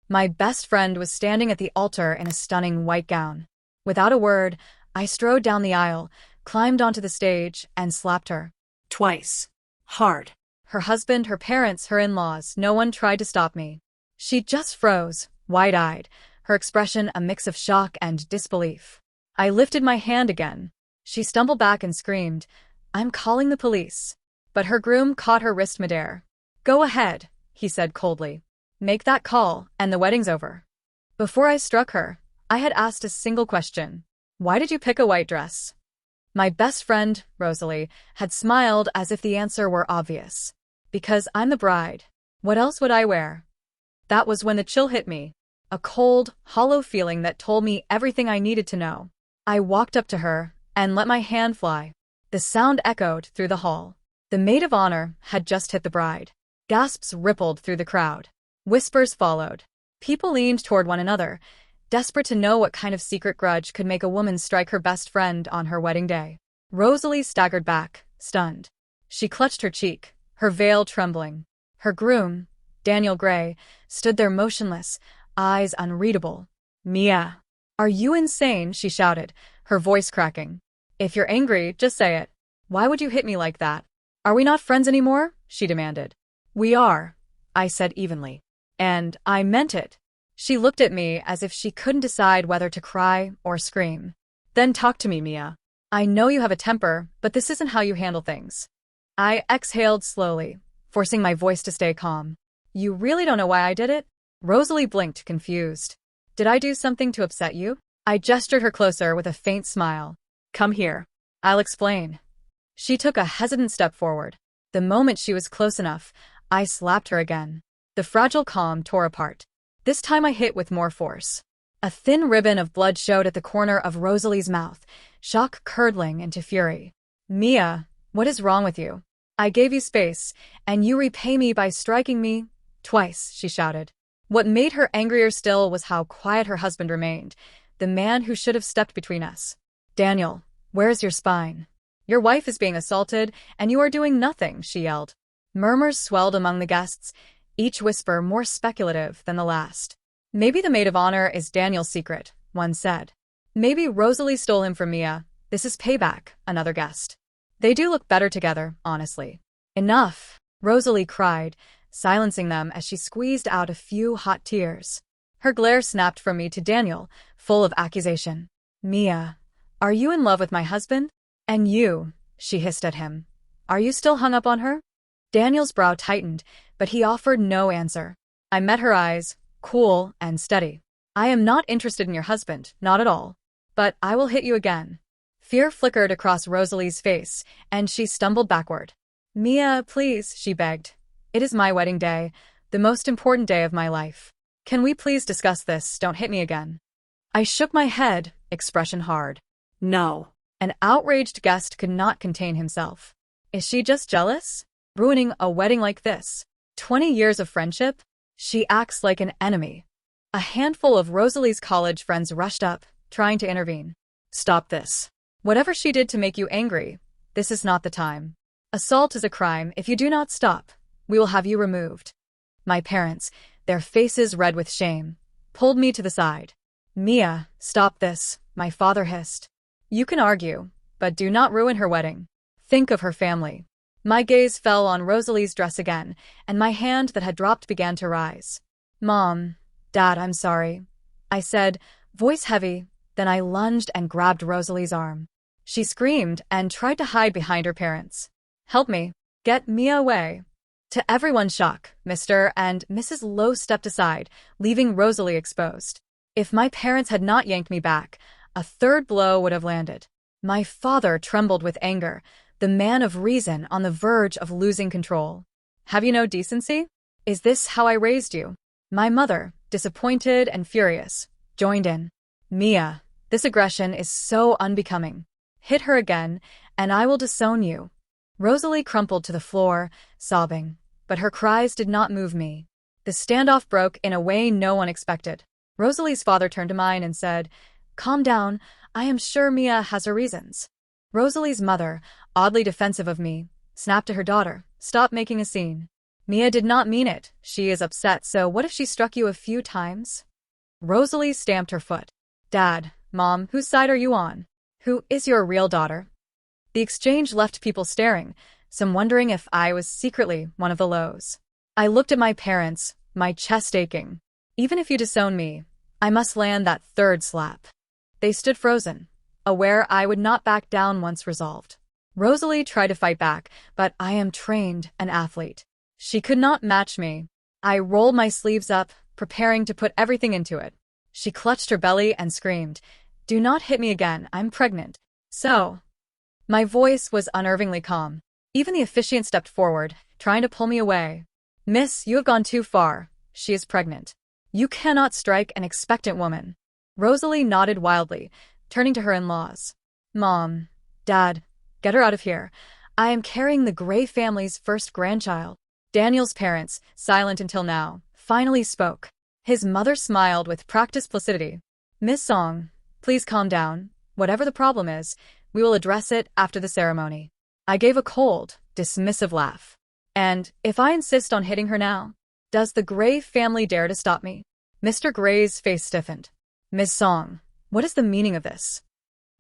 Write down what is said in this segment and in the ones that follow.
My best friend was standing at the altar in a stunning white gown. Without a word, I strode down the aisle, climbed onto the stage, and slapped her. Twice. Hard. Her husband, her parents, her in-laws, no one tried to stop me. She just froze, wide-eyed, her expression a mix of shock and disbelief. I lifted my hand again. She stumbled back and screamed, "I'm calling the police." But her groom caught her wrist midair. "Go ahead," he said coldly. "Make that call, and the wedding's over." Before I struck her, I had asked a single question. "Why did you pick a white dress?" My best friend, Rosalie, had smiled as if the answer were obvious. "Because I'm the bride. What else would I wear?" That was when the chill hit me. A cold, hollow feeling that told me everything I needed to know. I walked up to her and let my hand fly. The sound echoed through the hall. The maid of honor had just hit the bride. Gasps rippled through the crowd. Whispers followed. People leaned toward one another, desperate to know what kind of secret grudge could make a woman strike her best friend on her wedding day. Rosalie staggered back, stunned. She clutched her cheek, her veil trembling. Her groom, Daniel Gray, stood there motionless, eyes unreadable. "Mia, are you insane?" she shouted, her voice cracking. "If you're angry, just say it. Why would you hit me like that? Are we not friends anymore?" she demanded. "We are," I said evenly. "And I meant it." She looked at me as if she couldn't decide whether to cry or scream. "Then talk to me, Mia. I know you have a temper, but this isn't how you handle things." I exhaled slowly, forcing my voice to stay calm. "You really don't know why I did it?" Rosalie blinked, confused. "Did I do something to upset you?" I gestured her closer with a faint smile. "Come here. I'll explain." She took a hesitant step forward. The moment she was close enough, I slapped her again. The fragile calm tore apart. This time I hit with more force. A thin ribbon of blood showed at the corner of Rosalie's mouth, shock curdling into fury. "Mia, what is wrong with you? I gave you space, and you repay me by striking me twice," she shouted. What made her angrier still was how quiet her husband remained, the man who should have stepped between us. "Daniel, where's your spine? Your wife is being assaulted, and you are doing nothing," she yelled. Murmurs swelled among the guests, each whisper more speculative than the last. "Maybe the maid of honor is Daniel's secret," one said. "Maybe Rosalie stole him from Mia. This is payback," another guessed. "They do look better together, honestly." "Enough," Rosalie cried, silencing them as she squeezed out a few hot tears. Her glare snapped from me to Daniel, full of accusation. "Mia, are you in love with my husband? And you," she hissed at him, "are you still hung up on her?" Daniel's brow tightened, but he offered no answer. I met her eyes, cool and steady. "I am not interested in your husband, not at all. But I will hit you again." Fear flickered across Rosalie's face, and she stumbled backward. "Mia, please," she begged. "It is my wedding day, the most important day of my life. Can we please discuss this? Don't hit me again." I shook my head, expression hard. "No." An outraged guest could not contain himself. "Is she just jealous? Ruining a wedding like this? 20 years of friendship? She acts like an enemy." A handful of Rosalie's college friends rushed up, trying to intervene. "Stop this. Whatever she did to make you angry, this is not the time. Assault is a crime. If you do not stop, we will have you removed." My parents, their faces red with shame, pulled me to the side. "Mia, stop this," my father hissed. "You can argue, but do not ruin her wedding. Think of her family." My gaze fell on Rosalie's dress again, and my hand that had dropped began to rise. "Mom, Dad, I'm sorry," I said, voice heavy. Then I lunged and grabbed Rosalie's arm. She screamed and tried to hide behind her parents. "Help me. Get Mia away." To everyone's shock, Mr. and Mrs. Lowe stepped aside, leaving Rosalie exposed. If my parents had not yanked me back, a third blow would have landed. My father trembled with anger, the man of reason on the verge of losing control. "Have you no decency? Is this how I raised you?" My mother, disappointed and furious, joined in. "Mia, this aggression is so unbecoming. Hit her again, and I will disown you." Rosalie crumpled to the floor, sobbing, but her cries did not move me. The standoff broke in a way no one expected. Rosalie's father turned to mine and said, "Calm down, I am sure Mia has her reasons." Rosalie's mother, oddly defensive of me, snapped to her daughter, "Stop making a scene." Mia did not mean it. She is upset, so what if she struck you a few times? Rosalie stamped her foot. Dad, Mom, whose side are you on? Who is your real daughter? The exchange left people staring, some wondering if I was secretly one of the Lows. I looked at my parents, my chest aching. Even if you disown me, I must land that third slap. They stood frozen, aware I would not back down once resolved. Rosalie tried to fight back, but I am trained an athlete. She could not match me. I rolled my sleeves up, preparing to put everything into it. She clutched her belly and screamed, "Do not hit me again, I'm pregnant." So, my voice was unnervingly calm. Even the officiant stepped forward, trying to pull me away. "Miss, you have gone too far. She is pregnant. You cannot strike an expectant woman." Rosalie nodded wildly, turning to her in-laws. "Mom, Dad, get her out of here. I am carrying the Gray family's first grandchild." Daniel's parents, silent until now, finally spoke. His mother smiled with practiced placidity. "Miss Song, please calm down. Whatever the problem is, we will address it after the ceremony." I gave a cold, dismissive laugh. "And if I insist on hitting her now, does the Gray family dare to stop me?" Mr. Gray's face stiffened. "Miss Song, what is the meaning of this?"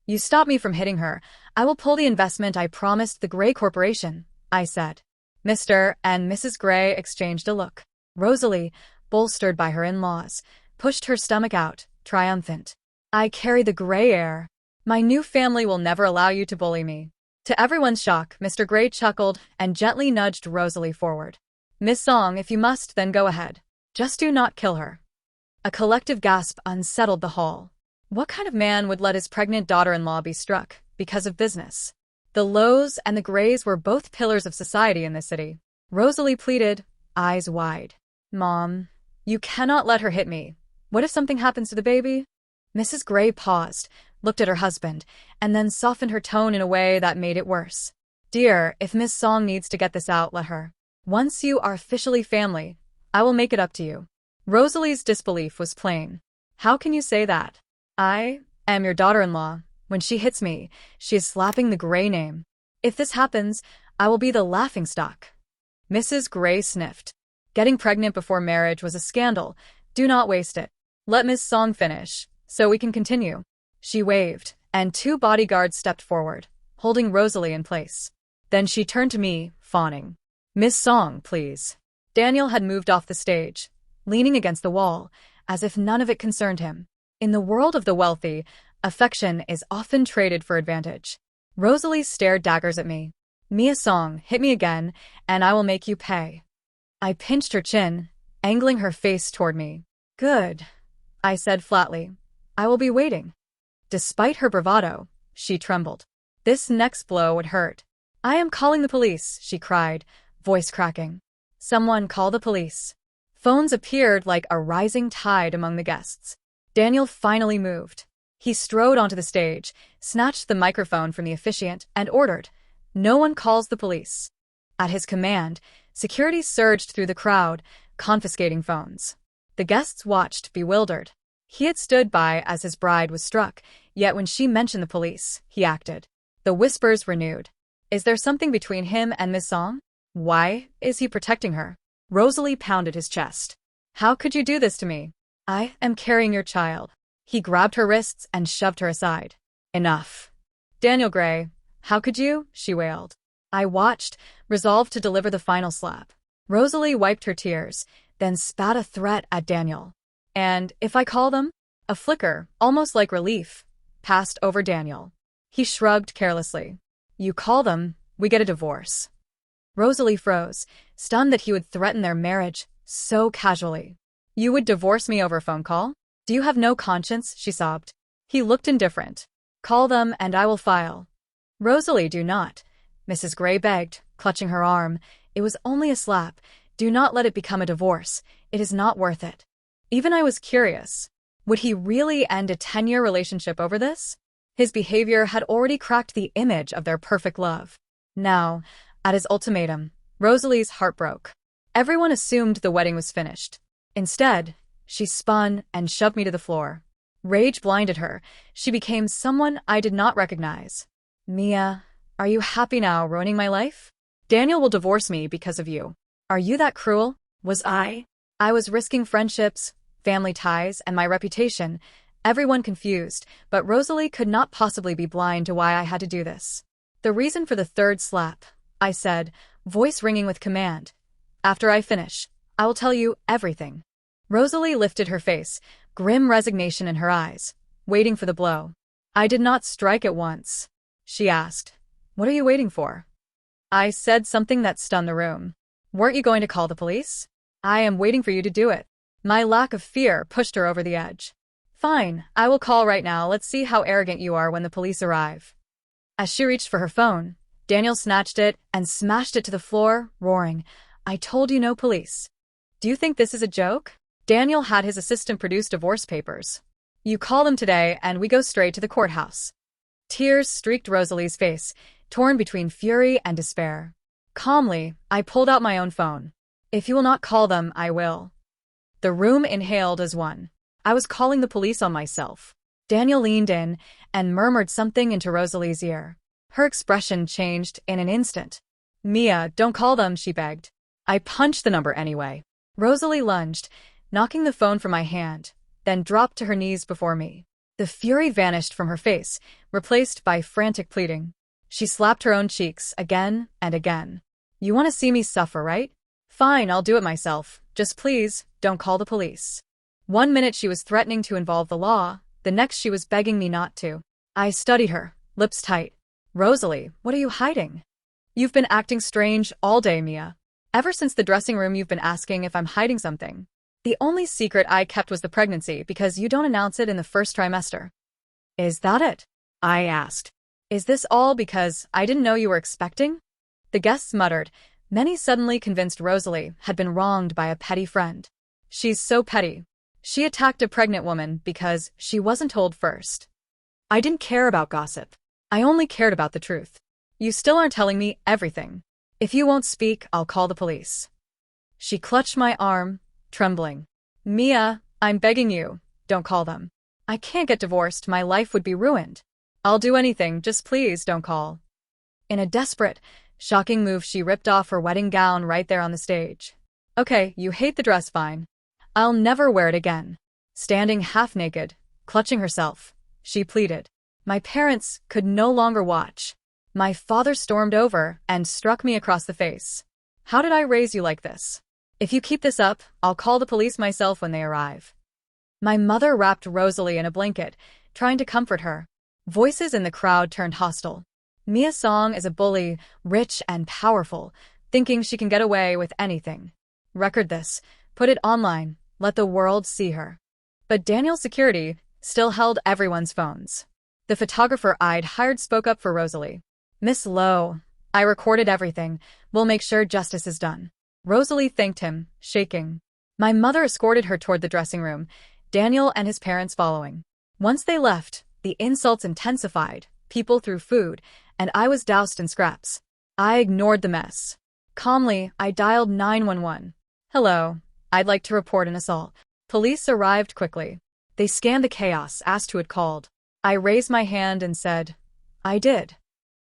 "You stop me from hitting her, I will pull the investment I promised the Gray Corporation," I said. Mr. and Mrs. Gray exchanged a look. Rosalie, bolstered by her in-laws, pushed her stomach out, triumphant. "I carry the Gray heir. My new family will never allow you to bully me." To everyone's shock, Mr. Gray chuckled and gently nudged Rosalie forward. "Miss Song, if you must, then go ahead. Just do not kill her." A collective gasp unsettled the hall. What kind of man would let his pregnant daughter-in-law be struck because of business? The Lows and the Grays were both pillars of society in this city. Rosalie pleaded, eyes wide. "Mom, you cannot let her hit me. What if something happens to the baby?" Mrs. Gray paused, looked at her husband, and then softened her tone in a way that made it worse. "Dear, if Miss Song needs to get this out, let her. Once you are officially family, I will make it up to you." Rosalie's disbelief was plain. "How can you say that? I am your daughter-in-law. When she hits me, she is slapping the Gray name. If this happens, I will be the laughingstock." Mrs. Gray sniffed. "Getting pregnant before marriage was a scandal. Do not waste it. Let Miss Song finish, so we can continue." She waved, and 2 bodyguards stepped forward, holding Rosalie in place. Then she turned to me, fawning. "Miss Song, please." Daniel had moved off the stage, leaning against the wall, as if none of it concerned him. In the world of the wealthy, affection is often traded for advantage. Rosalie stared daggers at me. "Mia Song, hit me again, and I will make you pay." I pinched her chin, angling her face toward me. "Good," I said flatly. "I will be waiting." Despite her bravado, she trembled. This next blow would hurt. "I am calling the police," she cried, voice cracking. "Someone call the police." Phones appeared like a rising tide among the guests. Daniel finally moved. He strode onto the stage, snatched the microphone from the officiant, and ordered, "No one calls the police." At his command, security surged through the crowd, confiscating phones. The guests watched, bewildered. He had stood by as his bride was struck, yet when she mentioned the police, he acted. The whispers renewed. Is there something between him and Miss Song? Why is he protecting her? Rosalie pounded his chest. "How could you do this to me? I am carrying your child." He grabbed her wrists and shoved her aside. "Enough." "Daniel Gray, how could you?" she wailed. I watched, resolved to deliver the final slap. Rosalie wiped her tears, then spat a threat at Daniel. "And if I call them?" A flicker, almost like relief, passed over Daniel. He shrugged carelessly. "You call them, we get a divorce." Rosalie froze, stunned that he would threaten their marriage so casually. "You would divorce me over a phone call? Do you have no conscience?" she sobbed. He looked indifferent. "Call them and I will file." "Rosalie, do not," Mrs. Gray begged, clutching her arm. "It was only a slap. Do not let it become a divorce. It is not worth it." Even I was curious. Would he really end a 10-year relationship over this? His behavior had already cracked the image of their perfect love. Now, at his ultimatum, Rosalie's heart broke. Everyone assumed the wedding was finished. Instead, she spun and shoved me to the floor. Rage blinded her. She became someone I did not recognize. "Mia, are you happy now, ruining my life? Daniel will divorce me because of you." Are you that cruel? Was I? I was risking friendships, family ties, and my reputation. Everyone confused, but Rosalie could not possibly be blind to why I had to do this. The reason for the third slap, I said, voice ringing with command. After I finish, I will tell you everything. Rosalie lifted her face, grim resignation in her eyes, waiting for the blow. I did not strike at once. She asked, "What are you waiting for?" I said something that stunned the room. "Weren't you going to call the police?" "I am waiting for you to do it." My lack of fear pushed her over the edge. "Fine, I will call right now. Let's see how arrogant you are when the police arrive." As she reached for her phone, Daniel snatched it and smashed it to the floor, roaring, "I told you no police. Do you think this is a joke?" Daniel had his assistant produce divorce papers. "You call them today and we go straight to the courthouse." Tears streaked Rosalie's face, torn between fury and despair. Calmly, I pulled out my own phone. "If you will not call them, I will." The room inhaled as one. I was calling the police on myself. Daniel leaned in and murmured something into Rosalie's ear. Her expression changed in an instant. "Mia, don't call them," she begged. I punched the number anyway. Rosalie lunged, knocking the phone from my hand, then dropped to her knees before me. The fury vanished from her face, replaced by frantic pleading. She slapped her own cheeks again and again. "You want to see me suffer, right? Fine, I'll do it myself. Just please, don't call the police." 1 minute she was threatening to involve the law, the next she was begging me not to. I studied her, lips tight. "Rosalie, what are you hiding? You've been acting strange all day, Mia. Ever since the dressing room you've been asking if I'm hiding something. The only secret I kept was the pregnancy because you don't announce it in the first trimester." "Is that it?" I asked. "Is this all because I didn't know you were expecting?" The guests muttered. Many suddenly convinced Rosalie had been wronged by a petty friend. "She's so petty. She attacked a pregnant woman because she wasn't told first." I didn't care about gossip. I only cared about the truth. "You still aren't telling me everything. If you won't speak, I'll call the police." She clutched my arm, trembling. "Mia, I'm begging you, don't call them. I can't get divorced, my life would be ruined. I'll do anything, just please don't call." In a desperate, shocking move, she ripped off her wedding gown right there on the stage. "Okay, you hate the dress, fine. I'll never wear it again." Standing half naked, clutching herself, she pleaded. My parents could no longer watch. My father stormed over and struck me across the face. "How did I raise you like this? If you keep this up, I'll call the police myself when they arrive." My mother wrapped Rosalie in a blanket, trying to comfort her. Voices in the crowd turned hostile. "Mia Song is a bully, rich and powerful, thinking she can get away with anything. Record this, put it online, let the world see her." But Daniel's security still held everyone's phones. The photographer I'd hired spoke up for Rosalie. "Miss Lowe, I recorded everything. We'll make sure justice is done." Rosalie thanked him, shaking. My mother escorted her toward the dressing room, Daniel and his parents following. Once they left, the insults intensified, people threw food, and I was doused in scraps. I ignored the mess. Calmly, I dialed 911. "Hello, I'd like to report an assault." Police arrived quickly. They scanned the chaos, asked who had called. I raised my hand and said, "I did."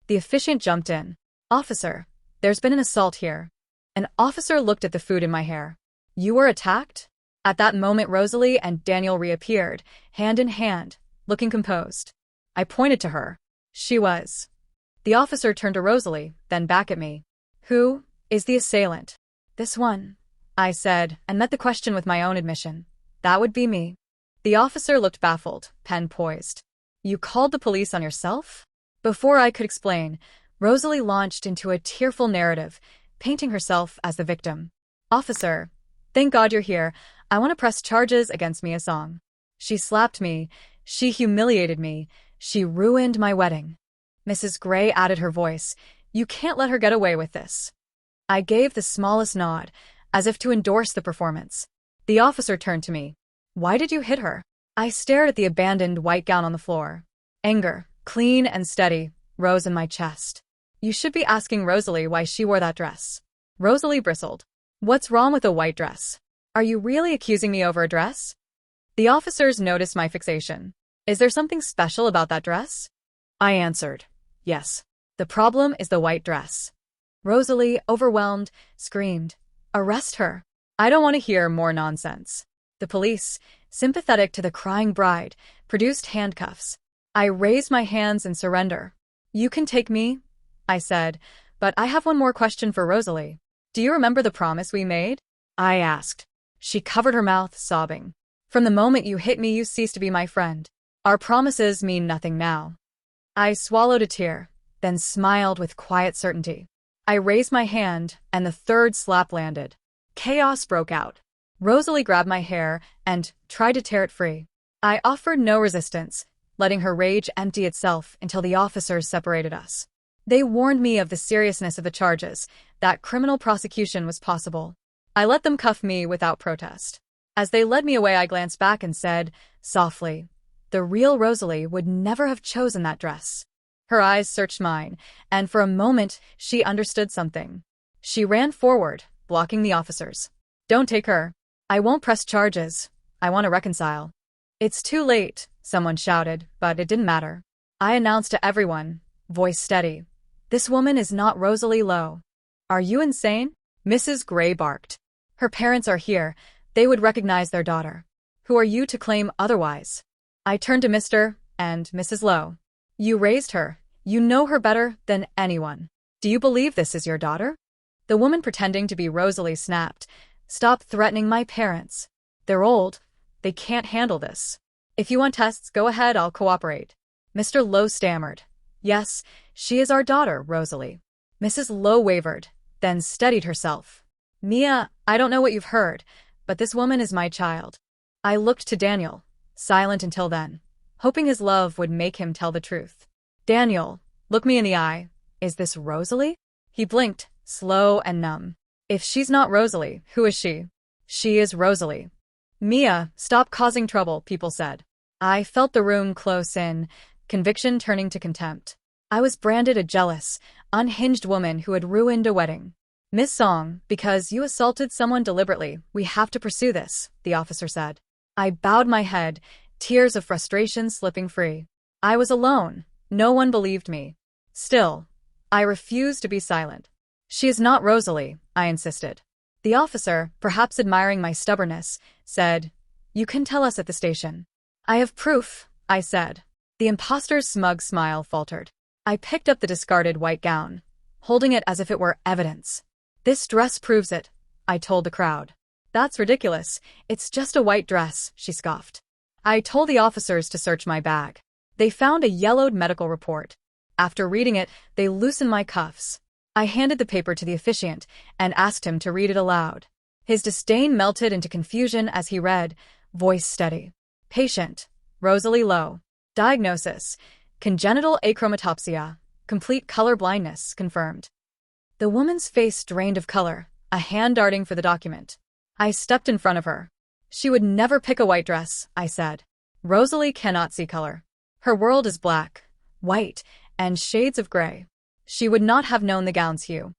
The officiant jumped in. "Officer, there's been an assault here." An officer looked at the food in my hair. "You were attacked?" At that moment Rosalie and Daniel reappeared, hand in hand, looking composed. I pointed to her. She was. The officer turned to Rosalie, then back at me. "Who is the assailant?" "This one," I said, and met the question with my own admission. "That would be me." The officer looked baffled, pen poised. "You called the police on yourself?" Before I could explain, Rosalie launched into a tearful narrative, painting herself as the victim. "Officer, thank God you're here. I want to press charges against Mia Song. She slapped me, she humiliated me, she ruined my wedding." Mrs. Gray added her voice. "You can't let her get away with this." I gave the smallest nod, as if to endorse the performance. The officer turned to me. "Why did you hit her?" I stared at the abandoned white gown on the floor. Anger, clean and steady, rose in my chest. "You should be asking Rosalie why she wore that dress." Rosalie bristled. "What's wrong with a white dress? Are you really accusing me over a dress?" The officers noticed my fixation. "Is there something special about that dress?" I answered, "Yes. The problem is the white dress." Rosalie, overwhelmed, screamed, Arrest her. I don't want to hear more nonsense. The police, sympathetic to the crying bride, produced handcuffs. I raised my hands in surrender. You can take me, I said, but I have one more question for Rosalie. Do you remember the promise we made? I asked. She covered her mouth, sobbing. From the moment you hit me, you ceased to be my friend. Our promises mean nothing now. I swallowed a tear, then smiled with quiet certainty. I raised my hand, and the third slap landed. Chaos broke out. Rosalie grabbed my hair and tried to tear it free. I offered no resistance, letting her rage empty itself until the officers separated us. They warned me of the seriousness of the charges, that criminal prosecution was possible. I let them cuff me without protest. As they led me away, I glanced back and said, softly, the real Rosalie would never have chosen that dress. Her eyes searched mine, and for a moment she understood something. She ran forward, blocking the officers. Don't take her. I won't press charges. I want to reconcile. It's too late, someone shouted, but it didn't matter. I announced to everyone, voice steady. This woman is not Rosalie Lowe. Are you insane? Mrs. Gray barked. Her parents are here. They would recognize their daughter. Who are you to claim otherwise? I turned to Mr. and Mrs. Lowe. You raised her. You know her better than anyone. Do you believe this is your daughter? The woman pretending to be Rosalie snapped. Stop threatening my parents. They're old. They can't handle this. If you want tests, go ahead, I'll cooperate. Mr. Lowe stammered. Yes, she is our daughter, Rosalie. Mrs. Lowe wavered, then steadied herself. Mia, I don't know what you've heard, but this woman is my child. I looked to Daniel, silent until then, hoping his love would make him tell the truth. Daniel, look me in the eye. Is this Rosalie? He blinked, slow and numb. If she's not Rosalie, who is she? She is Rosalie. Mia, stop causing trouble, people said. I felt the room close in, conviction turning to contempt. I was branded a jealous, unhinged woman who had ruined a wedding. Miss Song, because you assaulted someone deliberately, we have to pursue this, the officer said. I bowed my head, tears of frustration slipping free. I was alone. No one believed me. Still, I refused to be silent. She is not Rosalie, I insisted. The officer, perhaps admiring my stubbornness, said, You can tell us at the station. I have proof, I said. The imposter's smug smile faltered. I picked up the discarded white gown, holding it as if it were evidence. This dress proves it, I told the crowd. That's ridiculous. It's just a white dress, she scoffed. I told the officers to search my bag. They found a yellowed medical report. After reading it, they loosened my cuffs. I handed the paper to the officiant and asked him to read it aloud. His disdain melted into confusion as he read, voice steady. Patient, Rosalie Lowe. Diagnosis, congenital achromatopsia, complete color blindness, confirmed. The woman's face drained of color, a hand darting for the document. I stepped in front of her. She would never pick a white dress, I said. Rosalie cannot see color. Her world is black, white, and shades of gray. She would not have known the gown's hue.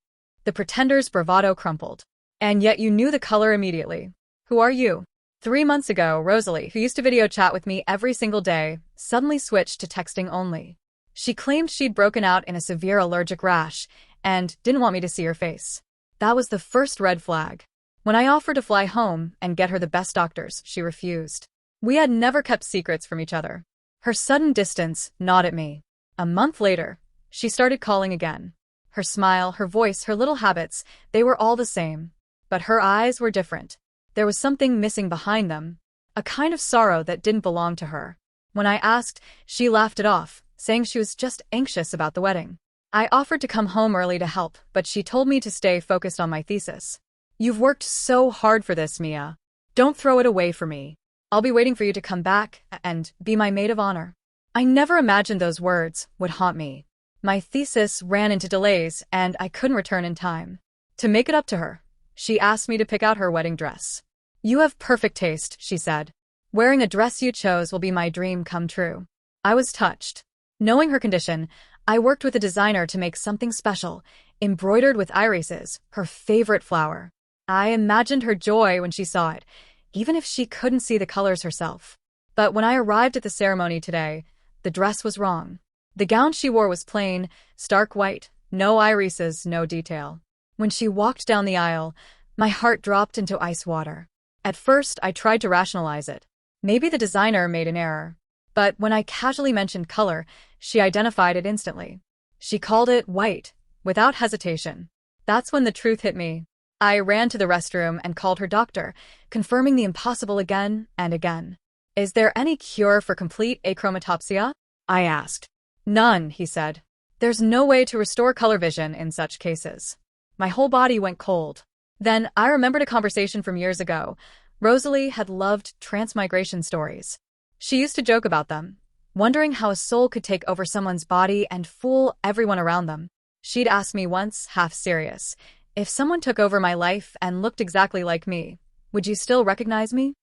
The pretender's bravado crumpled. And yet you knew the color immediately. Who are you? 3 months ago, Rosalie, who used to video chat with me every single day, suddenly switched to texting only. She claimed she'd broken out in a severe allergic rash and didn't want me to see her face. That was the first red flag. When I offered to fly home and get her the best doctors, she refused. We had never kept secrets from each other. Her sudden distance gnawed at me. A month later, she started calling again. Her smile, her voice, her little habits, they were all the same. But her eyes were different. There was something missing behind them, a kind of sorrow that didn't belong to her. When I asked, she laughed it off, saying she was just anxious about the wedding. I offered to come home early to help, but she told me to stay focused on my thesis. You've worked so hard for this, Mia. Don't throw it away for me. I'll be waiting for you to come back and be my maid of honor. I never imagined those words would haunt me. My thesis ran into delays, and I couldn't return in time. To make it up to her, she asked me to pick out her wedding dress. You have perfect taste, she said. Wearing a dress you chose will be my dream come true. I was touched. Knowing her condition, I worked with a designer to make something special, embroidered with irises, her favorite flower. I imagined her joy when she saw it, even if she couldn't see the colors herself. But when I arrived at the ceremony today, the dress was wrong. The gown she wore was plain, stark white, no irises, no detail. When she walked down the aisle, My heart dropped into ice water. At first, I tried to rationalize it. Maybe the designer made an error. But when I casually mentioned color, she identified it instantly. She called it white, without hesitation. That's when the truth hit me. I ran to the restroom and called her doctor, confirming the impossible again and again. Is there any cure for complete achromatopsia? I asked. None, he said. There's no way to restore color vision in such cases. My whole body went cold. Then I remembered a conversation from years ago. Rosalie had loved transmigration stories. She used to joke about them, wondering how a soul could take over someone's body and fool everyone around them. She'd asked me once, half serious, if someone took over my life and looked exactly like me, would you still recognize me?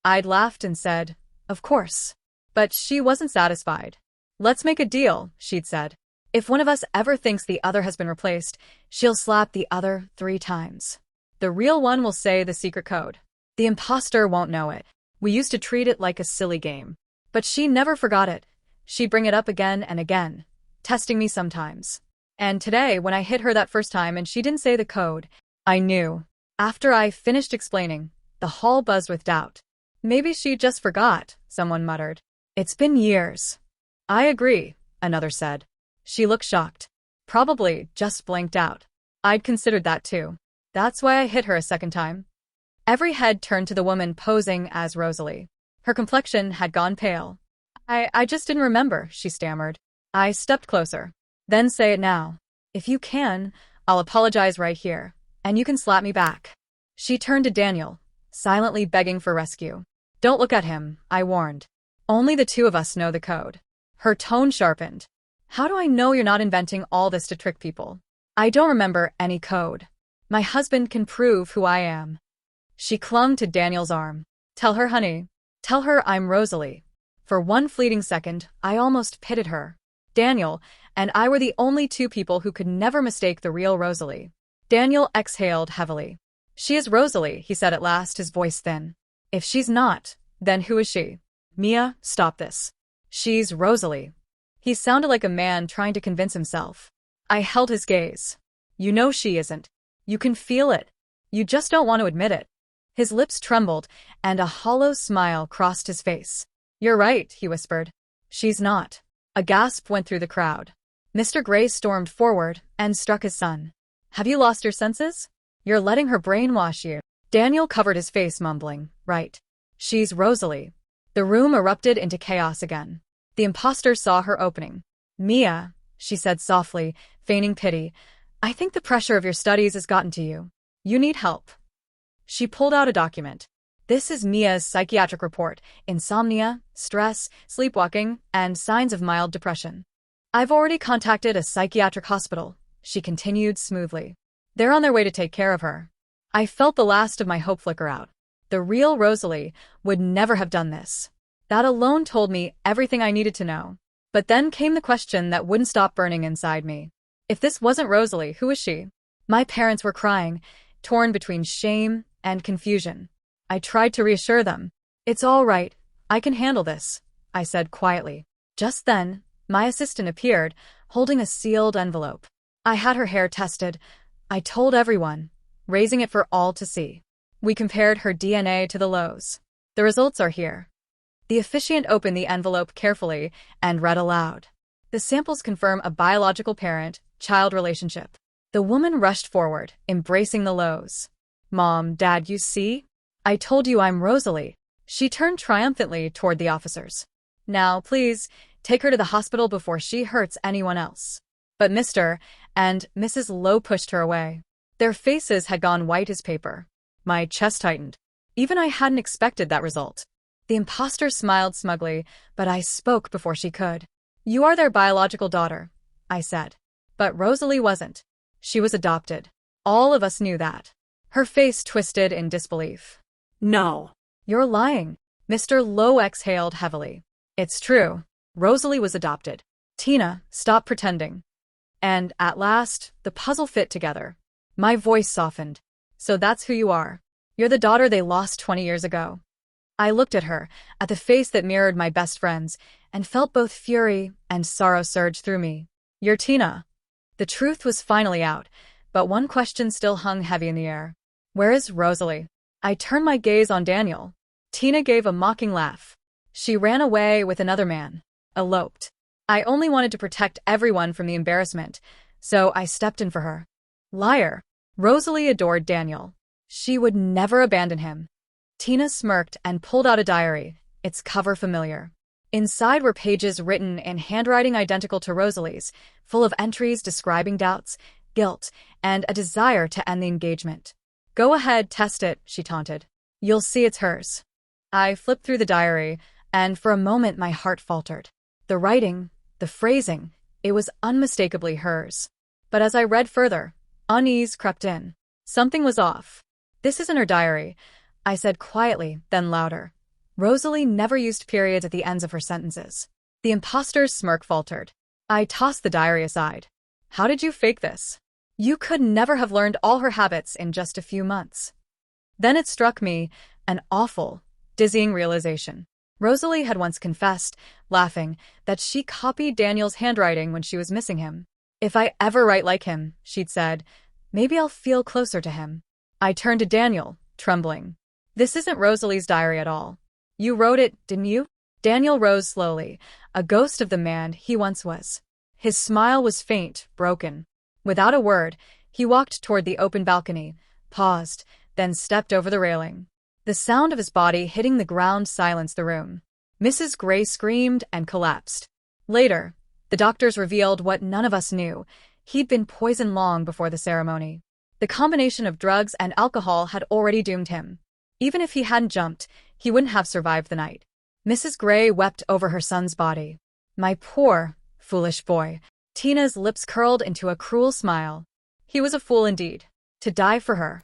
I'd laughed and said, of course. But she wasn't satisfied. Let's make a deal, she'd said. If one of us ever thinks the other has been replaced, she'll slap the other 3 times. The real one will say the secret code. The imposter won't know it. We used to treat it like a silly game. But she never forgot it. She'd bring it up again and again, testing me sometimes. And today, when I hit her that first time and she didn't say the code, I knew. After I finished explaining, the hall buzzed with doubt. Maybe she just forgot, someone muttered. It's been years. I agree, another said. She looked shocked. Probably just blanked out. I'd considered that too. That's why I hit her a second time. Every head turned to the woman posing as Rosalie. Her complexion had gone pale. I just didn't remember, she stammered. I stepped closer. Then say it now. If you can, I'll apologize right here, and you can slap me back. She turned to Daniel, silently begging for rescue. Don't look at him, I warned. Only the 2 of us know the code. Her tone sharpened. How do I know you're not inventing all this to trick people? I don't remember any code. My husband can prove who I am. She clung to Daniel's arm. Tell her, honey. Tell her I'm Rosalie. For one fleeting second, I almost pitied her. Daniel and I were the only 2 people who could never mistake the real Rosalie. Daniel exhaled heavily. She is Rosalie, he said at last, his voice thin. If she's not, then who is she? Mia, stop this. She's Rosalie. He sounded like a man trying to convince himself. I held his gaze. You know she isn't. You can feel it. You just don't want to admit it. His lips trembled, and a hollow smile crossed his face. You're right, he whispered. She's not. A gasp went through the crowd. Mr. Gray stormed forward and struck his son. Have you lost your senses? You're letting her brainwash you. Daniel covered his face, mumbling, right. She's Rosalie. The room erupted into chaos again. The imposter saw her opening. Mia, she said softly, feigning pity, I think the pressure of your studies has gotten to you. You need help. She pulled out a document. This is Mia's psychiatric report: insomnia, stress, sleepwalking, and signs of mild depression. I've already contacted a psychiatric hospital, she continued smoothly. They're on their way to take care of her. I felt the last of my hope flicker out. The real Rosalie would never have done this. That alone told me everything I needed to know. But then came the question that wouldn't stop burning inside me. If this wasn't Rosalie, who is she? My parents were crying, torn between shame and confusion. I tried to reassure them. It's all right. I can handle this, I said quietly. Just then, my assistant appeared, holding a sealed envelope. I had her hair tested. I told everyone, raising it for all to see. We compared her DNA to the Lowe's. The results are here. The officiant opened the envelope carefully and read aloud. The samples confirm a biological parent-child relationship. The woman rushed forward, embracing the Lowe's. Mom, Dad, you see? I told you I'm Rosalie. She turned triumphantly toward the officers. Now, please, take her to the hospital before she hurts anyone else. But Mr. and Mrs. Lowe pushed her away. Their faces had gone white as paper. My chest tightened. Even I hadn't expected that result. The imposter smiled smugly, but I spoke before she could. You are their biological daughter, I said. But Rosalie wasn't. She was adopted. All of us knew that. Her face twisted in disbelief. No. You're lying. Mr. Lowe exhaled heavily. It's true. Rosalie was adopted. Tina, stop pretending. And, at last, the puzzle fit together. My voice softened. So that's who you are. You're the daughter they lost 20 years ago. I looked at her, at the face that mirrored my best friend's, and felt both fury and sorrow surge through me. You're Tina. The truth was finally out, but one question still hung heavy in the air. Where is Rosalie? I turned my gaze on Daniel. Tina gave a mocking laugh. She ran away with another man. Eloped. I only wanted to protect everyone from the embarrassment, so I stepped in for her. Liar. Rosalie adored Daniel. She would never abandon him. Tina smirked and pulled out a diary, its cover familiar. Inside were pages written in handwriting identical to Rosalie's, full of entries describing doubts, guilt, and a desire to end the engagement. Go ahead, test it, she taunted. You'll see it's hers. I flipped through the diary, and for a moment my heart faltered. The writing, the phrasing, it was unmistakably hers. But as I read further, unease crept in. Something was off. This isn't her diary, I said quietly, then louder. Rosalie never used periods at the ends of her sentences. The imposter's smirk faltered. I tossed the diary aside. How did you fake this? You could never have learned all her habits in just a few months. Then it struck me, an awful, dizzying realization. Rosalie had once confessed, laughing, that she copied Daniel's handwriting when she was missing him. If I ever write like him, she'd said, maybe I'll feel closer to him. I turned to Daniel, trembling. This isn't Rosalie's diary at all. You wrote it, didn't you? Daniel rose slowly, a ghost of the man he once was. His smile was faint, broken. Without a word, he walked toward the open balcony, paused, then stepped over the railing. The sound of his body hitting the ground silenced the room. Mrs. Gray screamed and collapsed. Later, the doctors revealed what none of us knew. He'd been poisoned long before the ceremony. The combination of drugs and alcohol had already doomed him. Even if he hadn't jumped, he wouldn't have survived the night. Mrs. Gray wept over her son's body. My poor, foolish boy. Tina's lips curled into a cruel smile. He was a fool indeed. To die for her.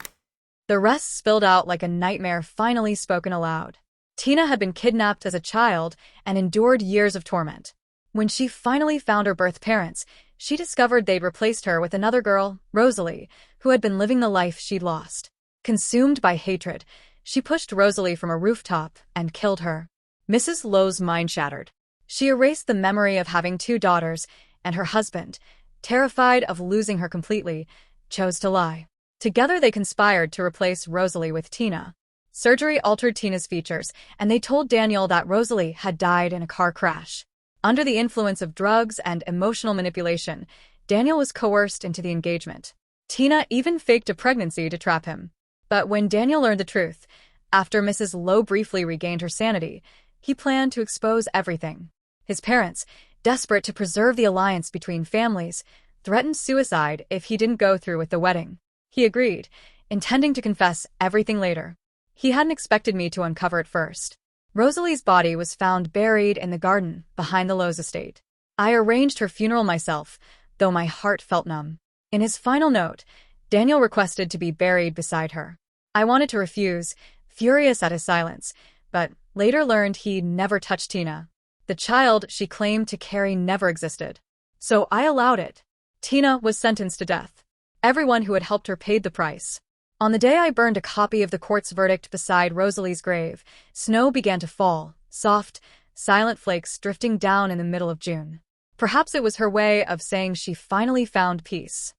The rest spilled out like a nightmare finally spoken aloud. Tina had been kidnapped as a child and endured years of torment. When she finally found her birth parents, she discovered they'd replaced her with another girl, Rosalie, who had been living the life she'd lost. Consumed by hatred, she pushed Rosalie from a rooftop and killed her. Mrs. Lowe's mind shattered. She erased the memory of having 2 daughters, and her husband, terrified of losing her completely, chose to lie. Together they conspired to replace Rosalie with Tina. Surgery altered Tina's features, and they told Daniel that Rosalie had died in a car crash. Under the influence of drugs and emotional manipulation, Daniel was coerced into the engagement. Tina even faked a pregnancy to trap him. But when Daniel learned the truth, after Mrs. Lowe briefly regained her sanity, he planned to expose everything. His parents, desperate to preserve the alliance between families, threatened suicide if he didn't go through with the wedding. He agreed, intending to confess everything later. He hadn't expected me to uncover it first. Rosalie's body was found buried in the garden behind the Lowe's estate. I arranged her funeral myself, though my heart felt numb. In his final note, Daniel requested to be buried beside her. I wanted to refuse, furious at his silence, but later learned he'd never touched Tina. The child she claimed to carry never existed. So I allowed it. Tina was sentenced to death. Everyone who had helped her paid the price. On the day I burned a copy of the court's verdict beside Rosalie's grave, snow began to fall, soft, silent flakes drifting down in the middle of June. Perhaps it was her way of saying she finally found peace.